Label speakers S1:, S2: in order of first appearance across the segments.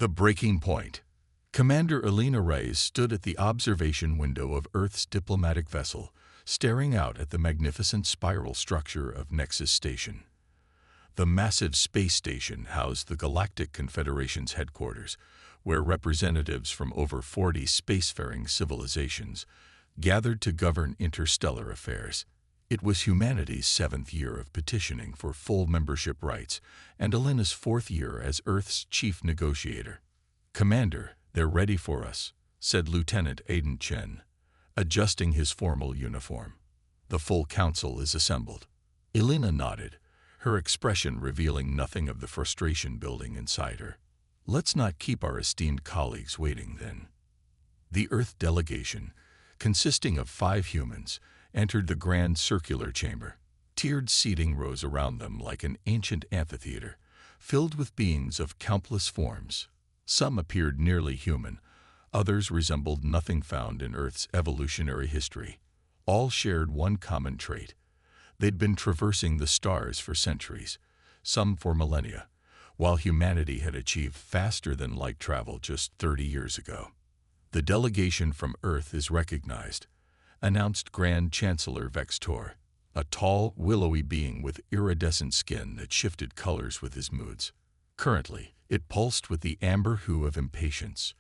S1: The breaking point. Commander Elena Reyes stood at the observation window of Earth's diplomatic vessel, staring out at the magnificent spiral structure of Nexus Station. The massive space station housed the Galactic Confederation's headquarters, where representatives from over 40 spacefaring civilizations gathered to govern interstellar affairs. It was humanity's 7th year of petitioning for full membership rights and Elena's 4th year as Earth's chief negotiator. "Commander, they're ready for us," said Lieutenant Aiden Chen, adjusting his formal uniform. "The full council is assembled." Elena nodded, her expression revealing nothing of the frustration building inside her. "Let's not keep our esteemed colleagues waiting, then." The Earth delegation, consisting of 5 humans, entered the grand circular chamber. Tiered seating rose around them like an ancient amphitheater, filled with beings of countless forms. Some appeared nearly human, others resembled nothing found in Earth's evolutionary history. All shared one common trait. They'd been traversing the stars for centuries, some for millennia, while humanity had achieved faster-than-light travel just 30 years ago. "The delegation from Earth is recognized," announced Grand Chancellor Vextor, a tall, willowy being with iridescent skin that shifted colors with his moods. Currently, it pulsed with the amber hue of impatience.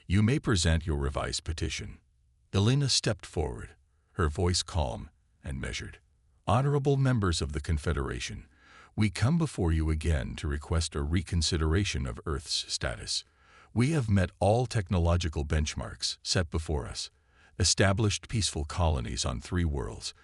S1: "You may present your revised petition." Elena stepped forward, her voice calm and measured. "Honorable members of the Confederation, we come before you again to request a reconsideration of Earth's status. We have met all technological benchmarks set before us, established peaceful colonies on 3 worlds,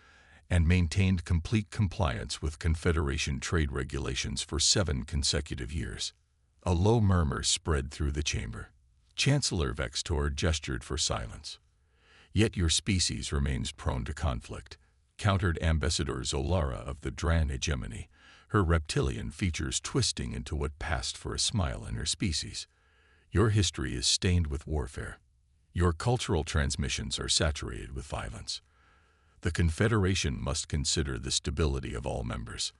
S1: and maintained complete compliance with Confederation trade regulations for 7 consecutive years." A low murmur spread through the chamber. Chancellor Vextor gestured for silence. "Yet your species remains prone to conflict," countered Ambassador Zolara of the Dran hegemony, her reptilian features twisting into what passed for a smile in her species. "Your history is stained with warfare. Your cultural transmissions are saturated with violence. The Confederation must consider the stability of all members."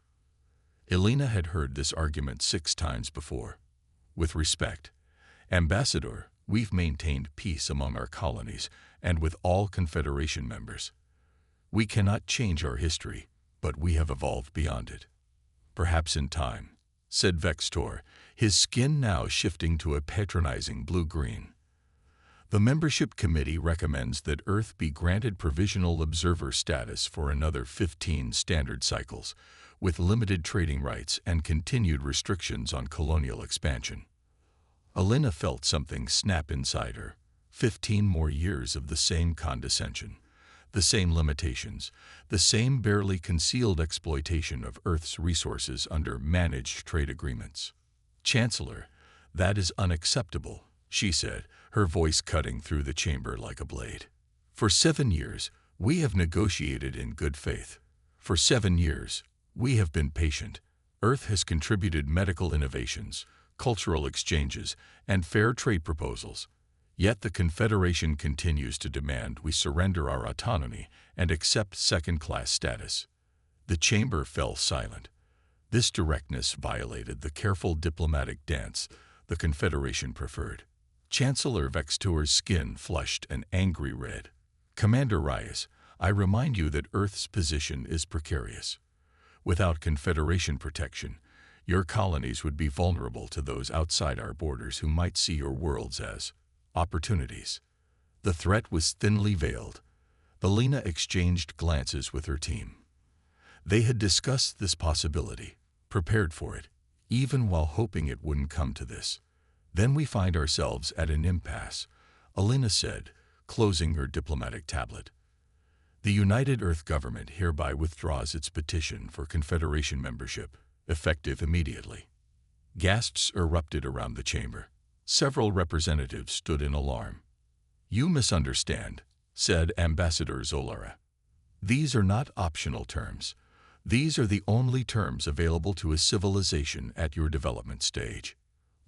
S1: Elena had heard this argument 6 times before. "With respect, Ambassador, we've maintained peace among our colonies and with all Confederation members. We cannot change our history, but we have evolved beyond it." "Perhaps in time," said Vextor, his skin now shifting to a patronizing blue-green. "The membership committee recommends that Earth be granted provisional observer status for another 15 standard cycles, with limited trading rights and continued restrictions on colonial expansion." Elena felt something snap inside her. 15 more years of the same condescension, the same limitations, the same barely concealed exploitation of Earth's resources under managed trade agreements. "Chancellor, that is unacceptable," she said, her voice cutting through the chamber like a blade. "For 7 years, we have negotiated in good faith. For 7 years, we have been patient. Earth has contributed medical innovations, cultural exchanges, and fair trade proposals. Yet the Confederation continues to demand we surrender our autonomy and accept second-class status." The chamber fell silent. This directness violated the careful diplomatic dance the Confederation preferred. Chancellor Vextor's skin flushed an angry red. "Commander Reyes, I remind you that Earth's position is precarious. Without Confederation protection, your colonies would be vulnerable to those outside our borders who might see your worlds as opportunities." The threat was thinly veiled. Elena exchanged glances with her team. They had discussed this possibility, prepared for it, even while hoping it wouldn't come to this. "Then we find ourselves at an impasse," Elena said, closing her diplomatic tablet. "The United Earth government hereby withdraws its petition for Confederation membership, effective immediately." Gasps erupted around the chamber. Several representatives stood in alarm. "You misunderstand," said Ambassador Zolara. "These are not optional terms. These are the only terms available to a civilization at your development stage."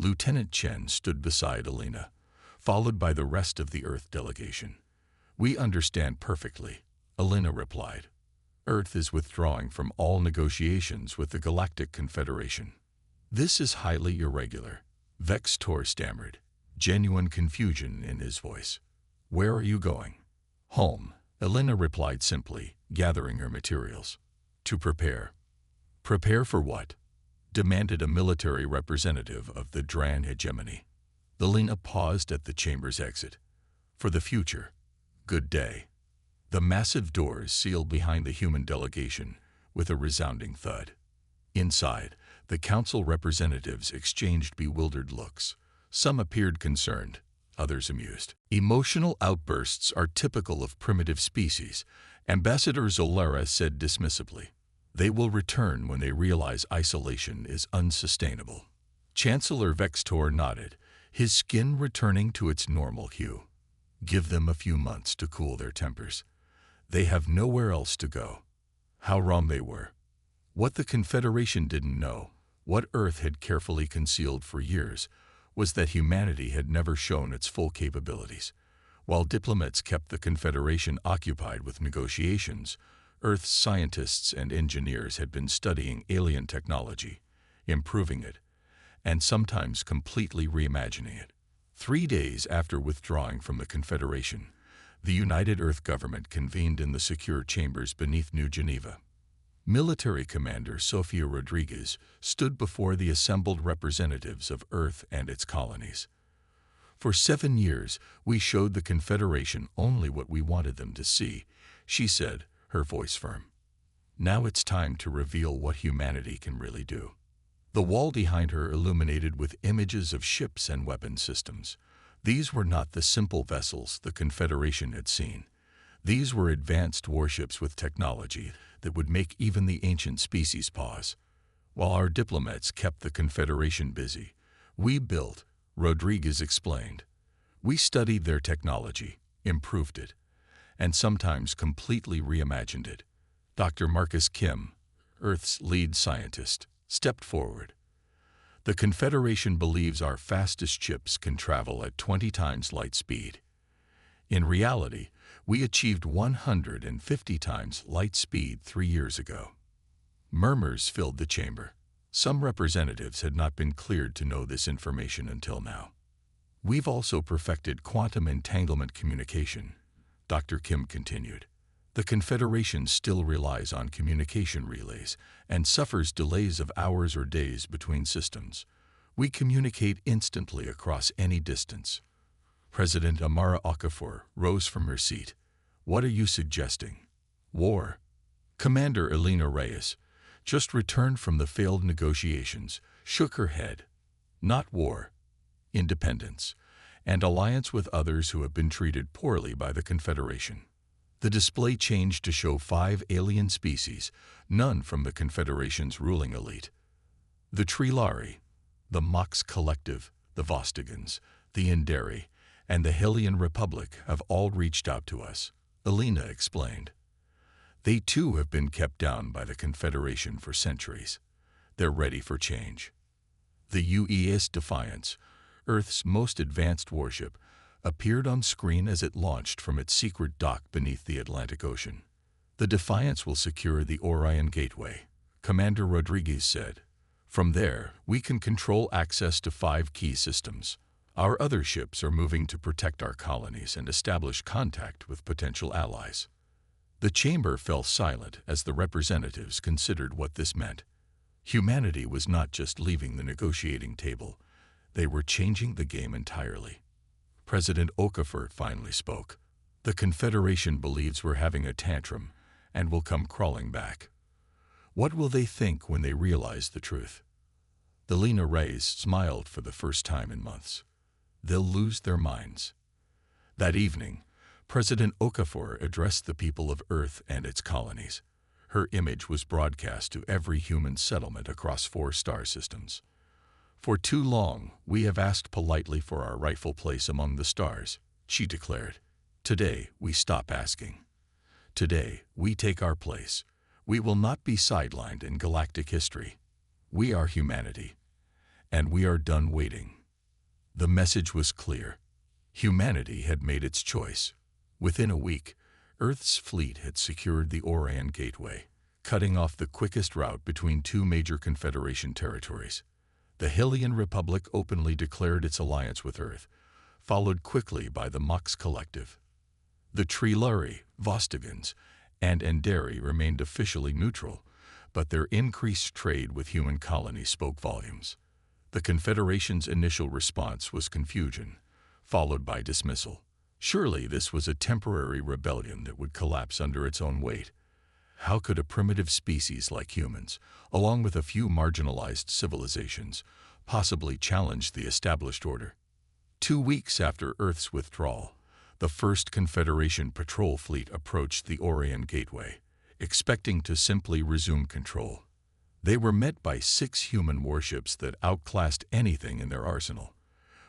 S1: Lieutenant Chen stood beside Elena, followed by the rest of the Earth delegation. "We understand perfectly," Elena replied. "Earth is withdrawing from all negotiations with the Galactic Confederation. This is highly irregular. Vextor stammered, genuine confusion in his voice. "Where are you going?" "Home," Elena replied simply, gathering her materials. "To prepare." "Prepare for what?" demanded a military representative of the Dran hegemony. Elena paused at the chamber's exit. "For the future. Good day." The massive doors sealed behind the human delegation with a resounding thud. Inside, the council representatives exchanged bewildered looks. Some appeared concerned, others amused. "Emotional outbursts are typical of primitive species," Ambassador Zolara said dismissively. "They will return when they realize isolation is unsustainable." Chancellor Vextor nodded, his skin returning to its normal hue. "Give them a few months to cool their tempers. They have nowhere else to go." How wrong they were. What the Confederation didn't know, what Earth had carefully concealed for years, was that humanity had never shown its full capabilities. While diplomats kept the Confederation occupied with negotiations, Earth's scientists and engineers had been studying alien technology, improving it, and sometimes completely reimagining it. 3 days after withdrawing from the Confederation, the United Earth government convened in the secure chambers beneath New Geneva. Military Commander Sofia Rodriguez stood before the assembled representatives of Earth and its colonies. "For 7 years, we showed the Confederation only what we wanted them to see," she said, her voice firm. "Now it's time to reveal what humanity can really do." The wall behind her illuminated with images of ships and weapon systems. These were not the simple vessels the Confederation had seen. These were advanced warships with technology that would make even the ancient species pause. While our diplomats kept the Confederation busy, we built, Rodriguez explained. We studied their technology, improved it, and sometimes completely reimagined it. Dr. Marcus Kim, Earth's lead scientist, stepped forward. "The Confederation believes our fastest ships can travel at 20 times light speed. In reality, we achieved 150 times light speed 3 years ago." Murmurs filled the chamber. Some representatives had not been cleared to know this information until now. "We've also perfected quantum entanglement communication," Dr. Kim continued. "The Confederation still relies on communication relays and suffers delays of hours or days between systems. We communicate instantly across any distance." President Amara Okafor rose from her seat. "What are you suggesting? War?" Commander Elena Reyes, just returned from the failed negotiations, shook her head. "Not war. Independence, and alliance with others who have been treated poorly by the Confederation." The display changed to show 5 alien species, none from the Confederation's ruling elite. "The Trilari, the Mox Collective, the Vostigans, the Inderi, and the Hellion Republic have all reached out to us," Elena explained. "They too have been kept down by the Confederation for centuries. They're ready for change." The UES Defiance, Earth's most advanced warship, appeared on screen as it launched from its secret dock beneath the Atlantic Ocean. "The Defiance will secure the Orion Gateway," Commander Rodriguez said. "From there, we can control access to 5 key systems. Our other ships are moving to protect our colonies and establish contact with potential allies." The chamber fell silent as the representatives considered what this meant. Humanity was not just leaving the negotiating table, they were changing the game entirely. President Okafor finally spoke. "The Confederation believes we're having a tantrum and will come crawling back. What will they think when they realize the truth?" Elena Reyes smiled for the first time in months. "They'll lose their minds." That evening, President Okafor addressed the people of Earth and its colonies. Her image was broadcast to every human settlement across 4 star systems. "For too long, we have asked politely for our rightful place among the stars," she declared. "Today, we stop asking. Today, we take our place. We will not be sidelined in galactic history. We are humanity, and we are done waiting." The message was clear. Humanity had made its choice. Within a week, Earth's fleet had secured the Orion Gateway, cutting off the quickest route between 2 major Confederation territories. The Hylian Republic openly declared its alliance with Earth, followed quickly by the Mox Collective. The Triluri, Vostogons, and Endari remained officially neutral, but their increased trade with human colonies spoke volumes. The Confederation's initial response was confusion, followed by dismissal. Surely this was a temporary rebellion that would collapse under its own weight. How could a primitive species like humans, along with a few marginalized civilizations, possibly challenge the established order? 2 weeks after Earth's withdrawal, the first Confederation patrol fleet approached the Orion Gateway, expecting to simply resume control. They were met by 6 human warships that outclassed anything in their arsenal.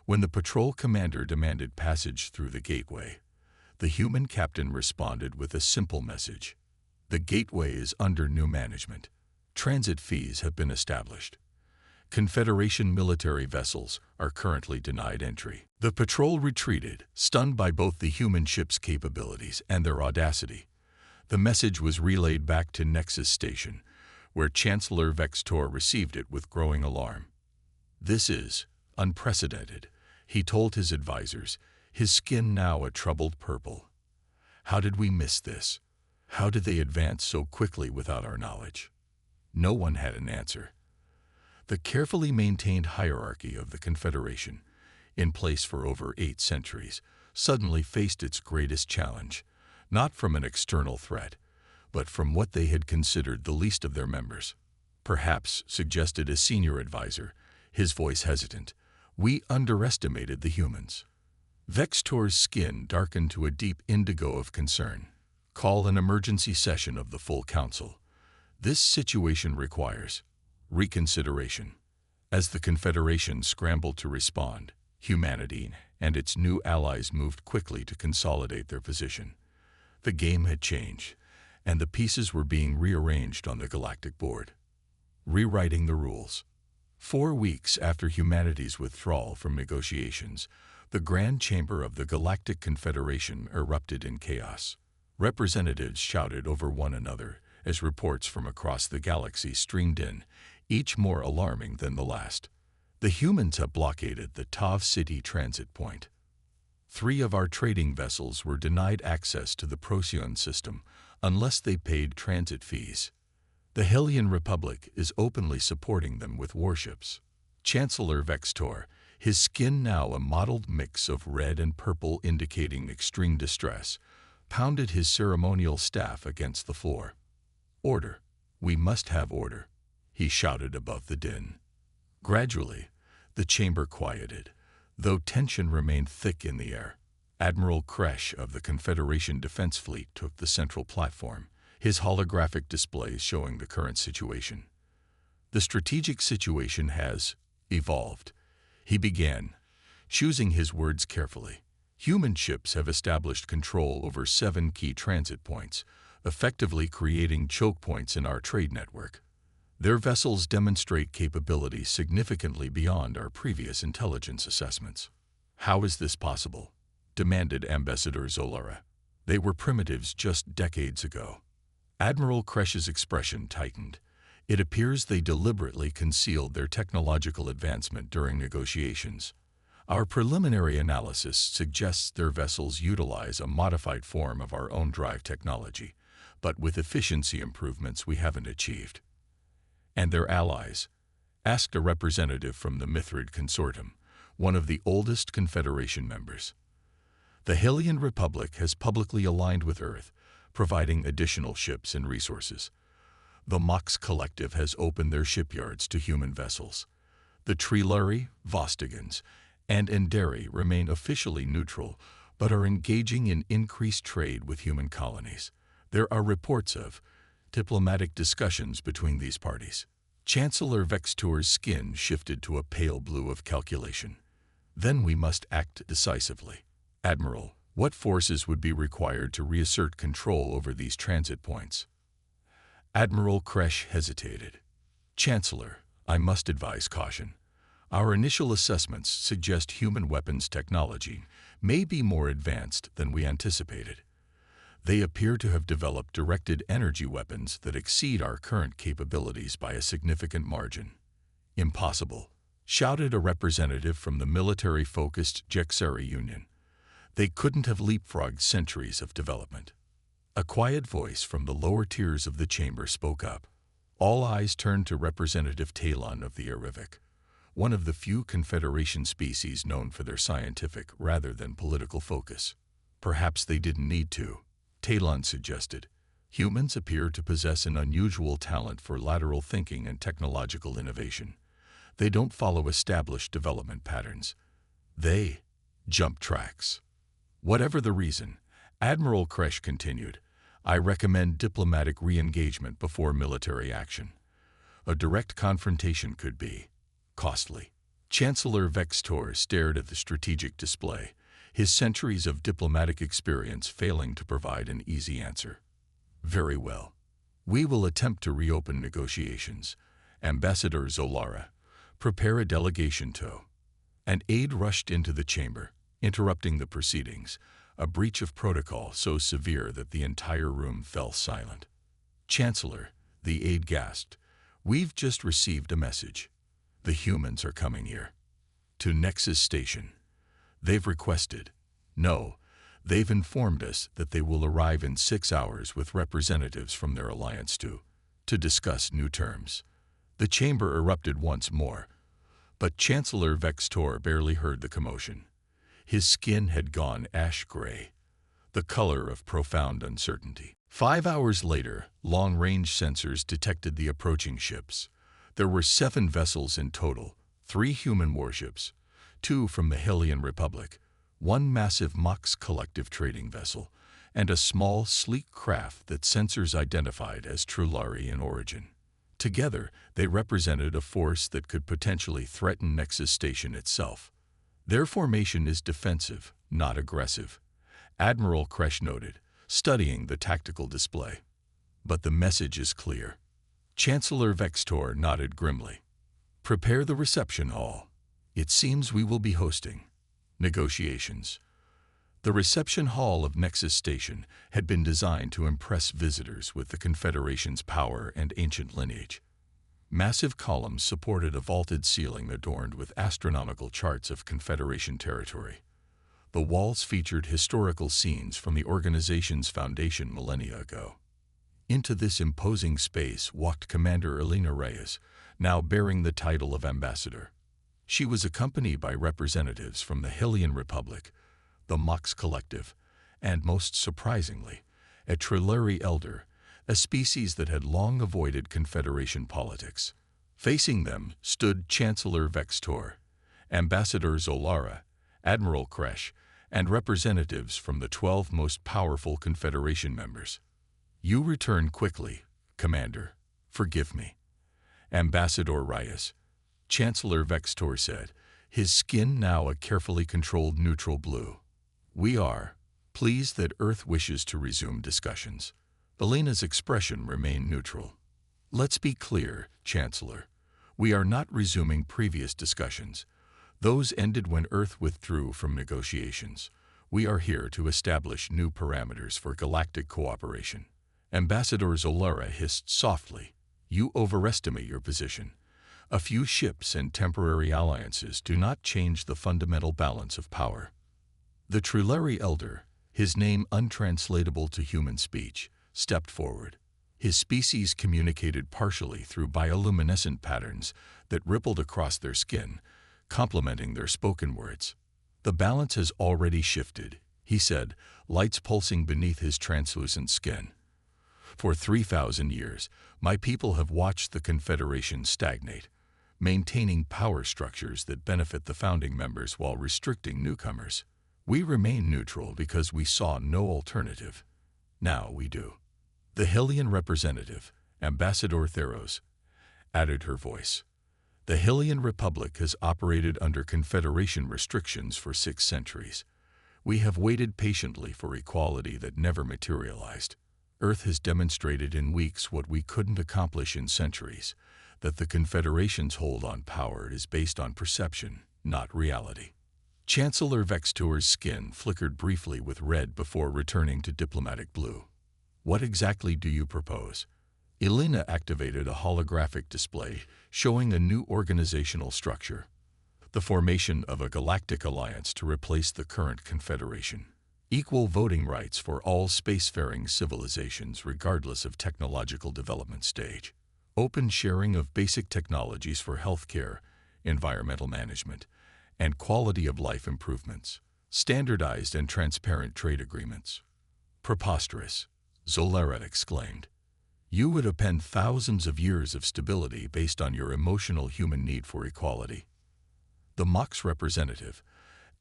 S1: When the patrol commander demanded passage through the gateway, the human captain responded with a simple message. The gateway is under new management. Transit fees have been established. Confederation military vessels are currently denied entry. The patrol retreated, stunned by both the human ship's capabilities and their audacity. The message was relayed back to Nexus Station, where Chancellor Vextor received it with growing alarm. "This is unprecedented," he told his advisors, his skin now a troubled purple. "How did we miss this? How did they advance so quickly without our knowledge?" No one had an answer. The carefully maintained hierarchy of the Confederation, in place for over 8 centuries, suddenly faced its greatest challenge, not from an external threat, but from what they had considered the least of their members. "Perhaps," suggested a senior advisor, his voice hesitant, "we underestimated the humans." Vextor's skin darkened to a deep indigo of concern. "Call an emergency session of the full council. This situation requires reconsideration." As the Confederation scrambled to respond, humanity and its new allies moved quickly to consolidate their position. The game had changed, and the pieces were being rearranged on the galactic board. Rewriting the rules. 4 weeks after humanity's withdrawal from negotiations, the Grand Chamber of the Galactic Confederation erupted in chaos. Representatives shouted over one another as reports from across the galaxy streamed in, each more alarming than the last. "The humans have blockaded the Tav City transit point. 3 of our trading vessels were denied access to the Procyon system unless they paid transit fees. The Hylian Republic is openly supporting them with warships." Chancellor Vextor, his skin now a mottled mix of red and purple indicating extreme distress, pounded his ceremonial staff against the floor. "Order. We must have order," he shouted above the din. Gradually, the chamber quieted, though tension remained thick in the air. Admiral Kresh of the Confederation Defense Fleet took the central platform, his holographic displays showing the current situation. "The strategic situation has evolved," he began, choosing his words carefully. "Human ships have established control over 7 key transit points, effectively creating choke points in our trade network. Their vessels demonstrate capabilities significantly beyond our previous intelligence assessments." "How is this possible?" demanded Ambassador Zolara. "They were primitives just decades ago." Admiral Kresh's expression tightened. "It appears they deliberately concealed their technological advancement during negotiations. Our preliminary analysis suggests their vessels utilize a modified form of our own drive technology, but with efficiency improvements we haven't achieved." "And their allies?" asked a representative from the Mithrid Consortium, one of the oldest Confederation members. "The Hylian Republic has publicly aligned with Earth, providing additional ships and resources. The Mox Collective has opened their shipyards to human vessels. The Triluri, Vostogons, and Endari remain officially neutral, but are engaging in increased trade with human colonies. There are reports of diplomatic discussions between these parties." Chancellor Vextor's skin shifted to a pale blue of calculation. "Then we must act decisively. Admiral, what forces would be required to reassert control over these transit points?" Admiral Kresh hesitated. "Chancellor, I must advise caution. Our initial assessments suggest human weapons technology may be more advanced than we anticipated. They appear to have developed directed energy weapons that exceed our current capabilities by a significant margin." "Impossible," shouted a representative from the military-focused Jexari Union. They couldn't have leapfrogged centuries of development. A quiet voice from the lower tiers of the chamber spoke up. All eyes turned to Representative Talon of the Erivik, one of the few Confederation species known for their scientific rather than political focus. Perhaps they didn't need to, Talon suggested. Humans appear to possess an unusual talent for lateral thinking and technological innovation. They don't follow established development patterns. They jump tracks. Whatever the reason, Admiral Kresh continued, I recommend diplomatic re-engagement before military action. A direct confrontation could be costly. Chancellor Vextor stared at the strategic display, his centuries of diplomatic experience failing to provide an easy answer. Very well. We will attempt to reopen negotiations. Ambassador Zolara, prepare a delegation to. An aide rushed into the chamber, interrupting the proceedings, a breach of protocol so severe that the entire room fell silent. Chancellor, the aide gasped, we've just received a message. The humans are coming here. To Nexus Station. They've requested. No, they've informed us that they will arrive in 6 hours with representatives from their alliance to discuss new terms. The chamber erupted once more, but Chancellor Vextor barely heard the commotion. His skin had gone ash-gray, the color of profound uncertainty. 5 hours later, long-range sensors detected the approaching ships. There were 7 vessels in total, 3 human warships, 2 from the Hellion Republic, 1 massive Mox collective trading vessel, and a small, sleek craft that sensors identified as Trulari in origin. Together, they represented a force that could potentially threaten Nexus Station itself. Their formation is defensive, not aggressive, Admiral Kresh noted, studying the tactical display. But the message is clear. Chancellor Vextor nodded grimly. Prepare the reception hall. It seems we will be hosting negotiations. The reception hall of Nexus Station had been designed to impress visitors with the Confederation's power and ancient lineage. Massive columns supported a vaulted ceiling adorned with astronomical charts of Confederation territory. The walls featured historical scenes from the organization's foundation millennia ago. Into this imposing space walked Commander Elena Reyes, now bearing the title of ambassador. She was accompanied by representatives from the Hellion Republic, the Mox Collective, and most surprisingly, a Trulari elder, a species that had long avoided Confederation politics. Facing them stood Chancellor Vextor, Ambassador Zolara, Admiral Kresh, and representatives from the 12 most powerful Confederation members. You return quickly, Commander. Forgive me. Ambassador Reyes, Chancellor Vextor said, his skin now a carefully controlled neutral blue. We are pleased that Earth wishes to resume discussions. Elena's expression remained neutral. Let's be clear, Chancellor. We are not resuming previous discussions. Those ended when Earth withdrew from negotiations. We are here to establish new parameters for galactic cooperation. Ambassador Zolara hissed softly. You overestimate your position. A few ships and temporary alliances do not change the fundamental balance of power. The Trulari elder, his name untranslatable to human speech, stepped forward. His species communicated partially through bioluminescent patterns that rippled across their skin, complementing their spoken words. The balance has already shifted, he said, lights pulsing beneath his translucent skin. For 3,000 years, my people have watched the Confederation stagnate, maintaining power structures that benefit the founding members while restricting newcomers. We remain neutral because we saw no alternative. Now we do. The Hellion representative, Ambassador Theros, added her voice. The Hellion Republic has operated under Confederation restrictions for 6 centuries. We have waited patiently for equality that never materialized. Earth has demonstrated in weeks what we couldn't accomplish in centuries, that the Confederation's hold on power is based on perception, not reality. Chancellor Vextor's skin flickered briefly with red before returning to diplomatic blue. What exactly do you propose? Elena activated a holographic display showing a new organizational structure. the formation of a galactic alliance to replace the current Confederation. Equal voting rights for all spacefaring civilizations regardless of technological development stage. Open sharing of basic technologies for healthcare, environmental management, and quality of life improvements. Standardized and transparent trade agreements. Preposterous, Zolera exclaimed. You would append thousands of years of stability based on your emotional human need for equality. The Mox representative,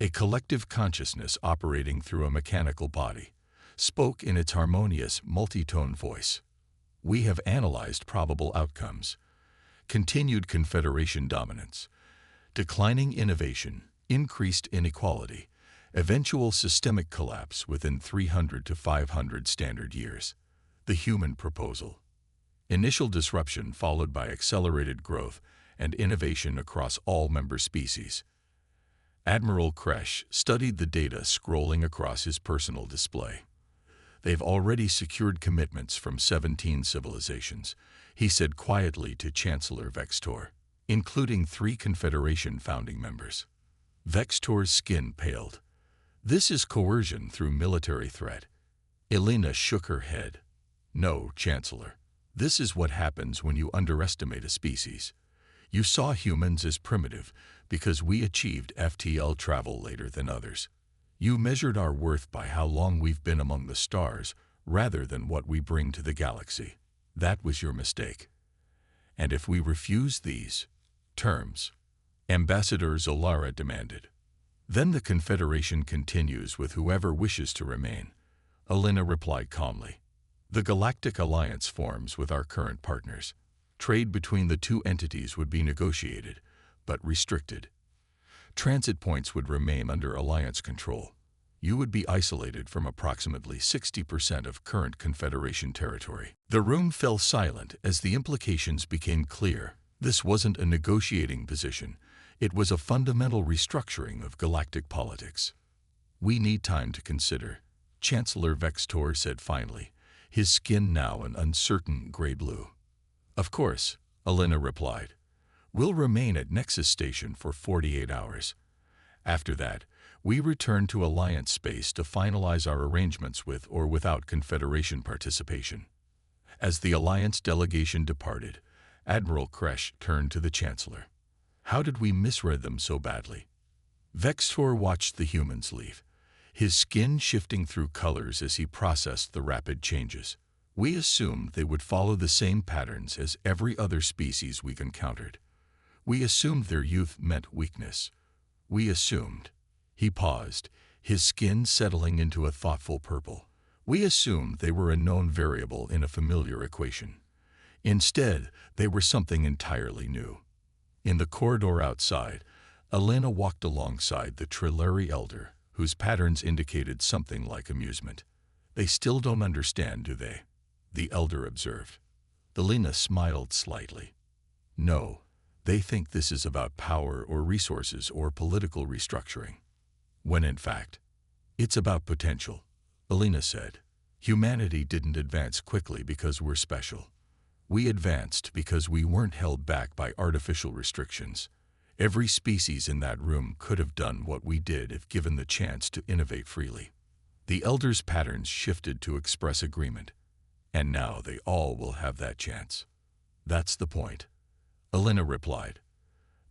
S1: a collective consciousness operating through a mechanical body, spoke in its harmonious, multi-tone voice. We have analyzed probable outcomes. Continued Confederation dominance, declining innovation, increased inequality, eventual systemic collapse within 300 to 500 standard years. The human proposal. Initial disruption followed by accelerated growth and innovation across all member species. Admiral Kresh studied the data scrolling across his personal display. They've already secured commitments from 17 civilizations, he said quietly to Chancellor Vextor, including 3 Confederation founding members. Vextor's skin paled. This is coercion through military threat. Elena shook her head. No, Chancellor. This is what happens when you underestimate a species. You saw humans as primitive because we achieved FTL travel later than others. You measured our worth by how long we've been among the stars rather than what we bring to the galaxy. That was your mistake. And if we refuse these terms, Ambassador Zolara demanded, then the Confederation continues with whoever wishes to remain. Elena replied calmly. The Galactic Alliance forms with our current partners. Trade between the two entities would be negotiated, but restricted. Transit points would remain under Alliance control. You would be isolated from approximately 60% of current Confederation territory. The room fell silent as the implications became clear. This wasn't a negotiating position. It was a fundamental restructuring of galactic politics. We need time to consider, Chancellor Vextor said finally, his skin now an uncertain gray blue. Of course, Elena replied. We'll remain at Nexus Station for 48 hours. After that, we return to Alliance space to finalize our arrangements with or without Confederation participation. As the Alliance delegation departed, Admiral Kresh turned to the Chancellor. How did we misread them so badly? Vextor watched the humans leave, his skin shifting through colors as he processed the rapid changes. We assumed they would follow the same patterns as every other species we've encountered. We assumed their youth meant weakness. We assumed. He paused, his skin settling into a thoughtful purple. We assumed they were a known variable in a familiar equation. Instead, they were something entirely new. In the corridor outside, Elena walked alongside the Trilleri elder, whose patterns indicated something like amusement. They still don't understand, do they? The elder observed. Elena smiled slightly. No, they think this is about power or resources or political restructuring. When in fact, it's about potential, Elena said. Humanity didn't advance quickly because we're special. We advanced because we weren't held back by artificial restrictions. Every species in that room could have done what we did if given the chance to innovate freely. The elders' patterns shifted to express agreement, and now they all will have that chance. That's the point, Elena replied.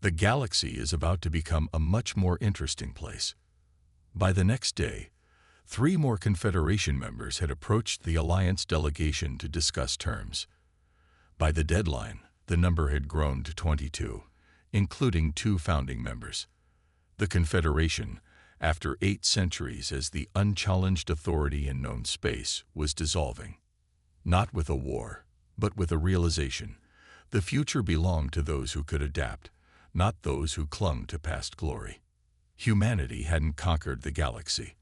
S1: The galaxy is about to become a much more interesting place. By the next day, 3 more Confederation members had approached the Alliance delegation to discuss terms. By the deadline, the number had grown to 22, including 2 founding members. The Confederation, after 8 centuries as the unchallenged authority in known space, was dissolving. Not with a war, but with a realization. The future belonged to those who could adapt, not those who clung to past glory. Humanity hadn't conquered the galaxy.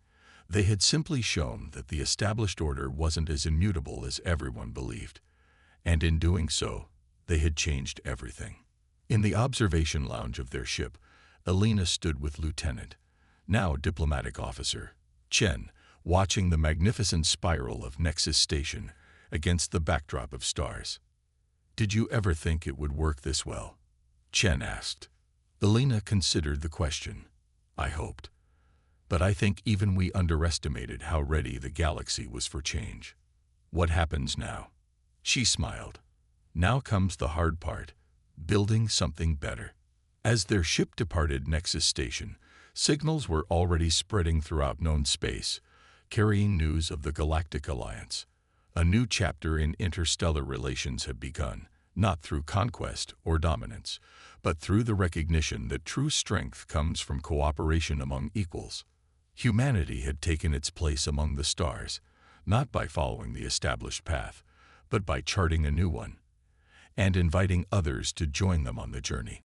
S1: They had simply shown that the established order wasn't as immutable as everyone believed. And in doing so, they had changed everything. In the observation lounge of their ship, Elena stood with Lieutenant, now diplomatic officer, Chen, watching the magnificent spiral of Nexus Station against the backdrop of stars. Did you ever think it would work this well? Chen asked. Elena considered the question. I hoped. But I think even we underestimated how ready the galaxy was for change. What happens now? She smiled. Now comes the hard part, building something better. As their ship departed Nexus Station, signals were already spreading throughout known space, carrying news of the Galactic Alliance. A new chapter in interstellar relations had begun, not through conquest or dominance, but through the recognition that true strength comes from cooperation among equals. Humanity had taken its place among the stars, not by following the established path, but by charting a new one, and inviting others to join them on the journey.